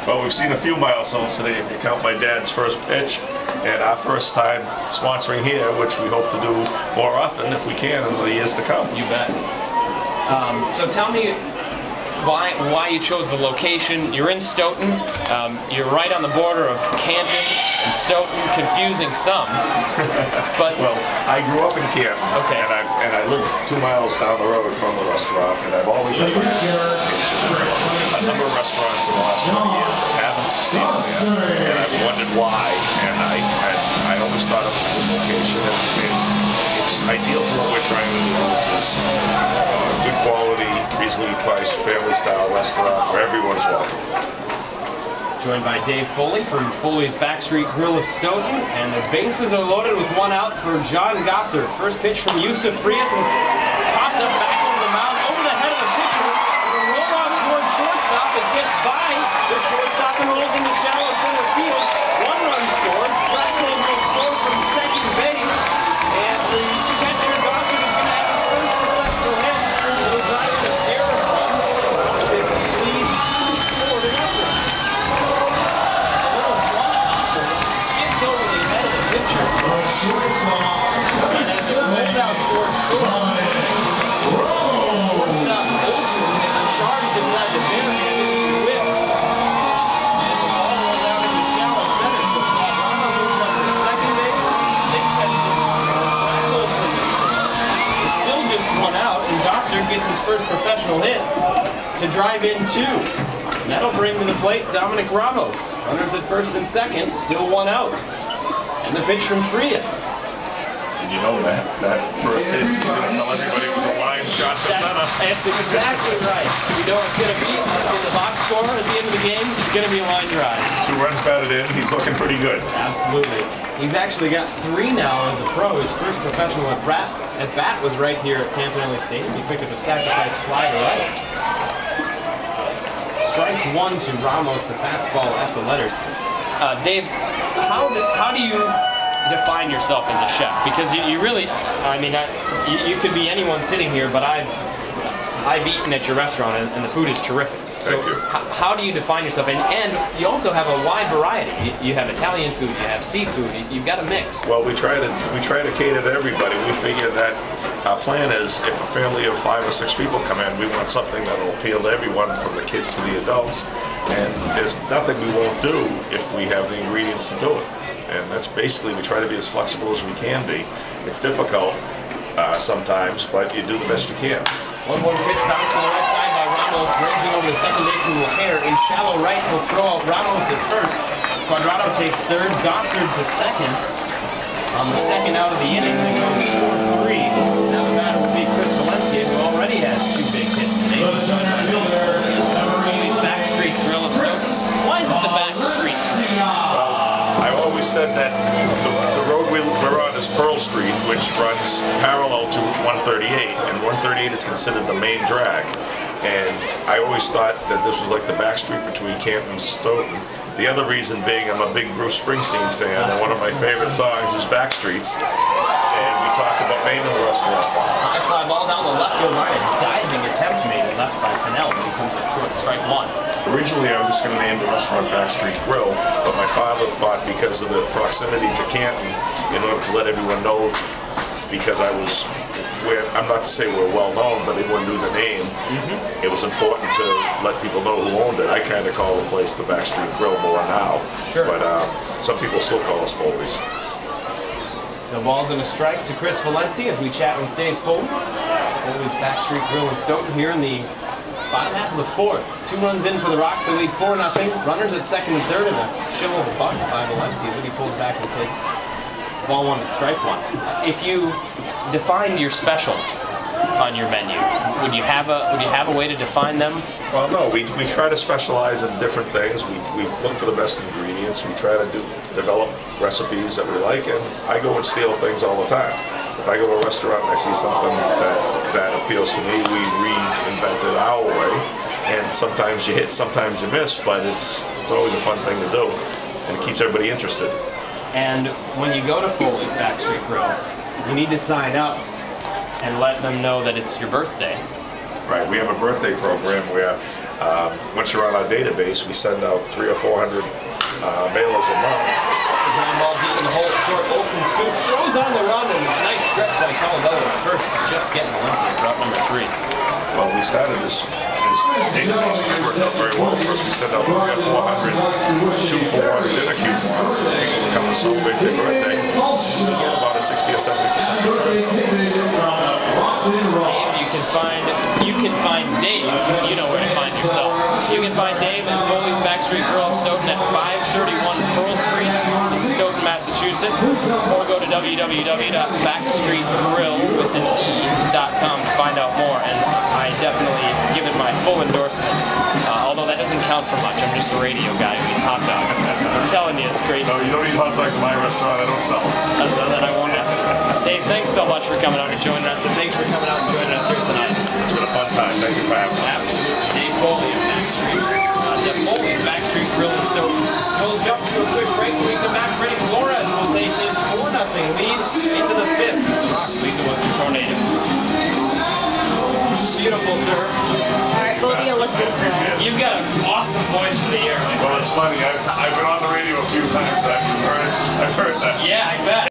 Well, we've seen a few milestones today, if you count my dad's first pitch and our first time sponsoring here, which we hope to do more often if we can in the years to come. You bet. So tell me why you chose the location. You're in Stoughton. You're right on the border of Canton and Stoughton, confusing some. But well, I grew up in Canton, okay, and I live 2 miles down the road from the restaurant, and I've always had my location. A number of restaurants in the last 20 years that haven't succeeded there, and I've wondered why. And I always thought it was a good location, and it's ideal for what we're trying to do, which is good quality, reasonably priced, family-style restaurant where everyone's welcome. Joined by Dave Foley from Foley's Backstreet Grille of Stoughton, and the bases are loaded with one out for John Gossard. First pitch from Yusuf Frias, and popped up back over the mound, over the head of the pitcher, with a roll out towards shortstop. It gets by the shortstop and rolls into shallow center field. 1 run scores. Blackwell will score from second base, and the catcher Gossard is going to have his first professional hit. He'll drive in a pair of runs. It leads 4-0. Gets his first professional hit to drive in 2. And that'll bring to the plate Dominic Ramos. Runners at first and second, still 1 out. And the pitch from Frias. And you know that first hit, he's going to tell everybody it was a line shot to center. That's exactly right. You know it's going to be in the box score at the end of the game. It's going to be a line drive. 2 runs batted in. He's looking pretty good. Absolutely. He's actually got 3 now as a pro. His first professional at bat was right here at Campanelli Stadium. He picked up a sacrifice fly to right. Strike 1 to Ramos, the fastball at the letters. Dave, how do you define yourself as a chef? Because you really, I mean, you could be anyone sitting here, but I've eaten at your restaurant and the food is terrific. So thank you. How do you define yourself? And you also have a wide variety. You have Italian food, you have seafood, you've got a mix. Well, we try to cater to everybody. We figure that our plan is if a family of 5 or 6 people come in, we want something that will appeal to everyone from the kids to the adults. And there's nothing we won't do if we have the ingredients to do it. And that's basically, we try to be as flexible as we can be. It's difficult sometimes, but you do the best you can. 1-1 pitch bounced to the right side by Ramos, ranging over the second baseman O'Hare. In shallow right, he'll throw out Ramos at first. Quadrado takes third, Gossard to second. On the second out of the inning, it goes 4-3. Now the batter will be Chris Valencia, who already has 2 big hits today. Backstreet Grille of Stoughton. Why is it the Backstreet? I've always said that the road we're on is Pearl Street, which runs parallel to 138, and 138 is considered the main drag. And I always thought that this was like the backstreet between Canton and Stoughton. The other reason being I'm a big Bruce Springsteen fan, and one of my favorite songs is Backstreets. And we talked about naming the restaurant. High fly ball down the left field line, a diving attempt made left by Pennell, but he comes up short, strike 1. Originally, I was just going to name the restaurant Backstreet Grille, but my father thought because of the proximity to Canton, in order to let everyone know, because I was, I'm not to say we're well known, but everyone knew the name, it was important to let people know who owned it. I kind of call the place the Backstreet Grille more now, but some people still call us Foley's. The ball's in a strike to Chris Valencia as we chat with Dave Foley. Foley's Backstreet Grille in Stoughton here in the bottom half of the 4th. 2 runs in for the ROX. They lead 4-0. Runners at second and third, and a show of a bunt by Valencia. Then he pulls back and takes ball 1 and strike 1. If you defined your specials on your menu, would you have a way to define them? Well, no. We try to specialize in different things. We look for the best ingredients. We try to develop recipes that we like, and I go and steal things all the time. If I go to a restaurant and I see something that appeals to me, we reinvent it our way. And sometimes you hit, sometimes you miss, but it's always a fun thing to do, and it keeps everybody interested. And when you go to Foley's Backstreet Grille, you need to sign up and let them know that it's your birthday. Right, we have a birthday program where Once you're on our database, we send out 300 or 400 mailers a month. The ground ball deep in the hole, short. Olsen scoops, throws on the run, and nice stretch by Colabello at first, just getting Valencia for out number 3. Well, we started this database, which worked out very well for us. We sent out 300 or 400 2-for-1 dinner coupons. People come to celebrate their birthday. We get about a 60 or 70% return sometimes. Dave, you can find Dave. You know where to find yourself. You can find Dave at Foley's Backstreet Grill in Stoughton at 531 Pearl Street, Stoughton, Massachusetts, or go to www.backstreetgrill.com to find out more. And I definitely give it my full endorsement. Although that doesn't count for much. I'm just a radio guy who eats hot dogs. I'm telling you, it's great. No, you don't eat hot dogs in my restaurant. I don't sell them. Then I won't have to. Dave, thanks so much for coming out and joining us, and thanks for coming out and joining us here tonight. It's been a fun time. Thank you for having me. Absolutely. Dave Foley of Backstreet. Foley's Backstreet Grill in Stoughton. We'll jump to a quick break. When we come back, Freddie Flores will take his 4-0 lead into the 5th. ROX leads the Western Tornado. Beautiful, sir. All right, both of you look this way. You've got an awesome voice for the air. Well, it's funny. I've been on the radio a few times. I've heard that. Yeah, I bet.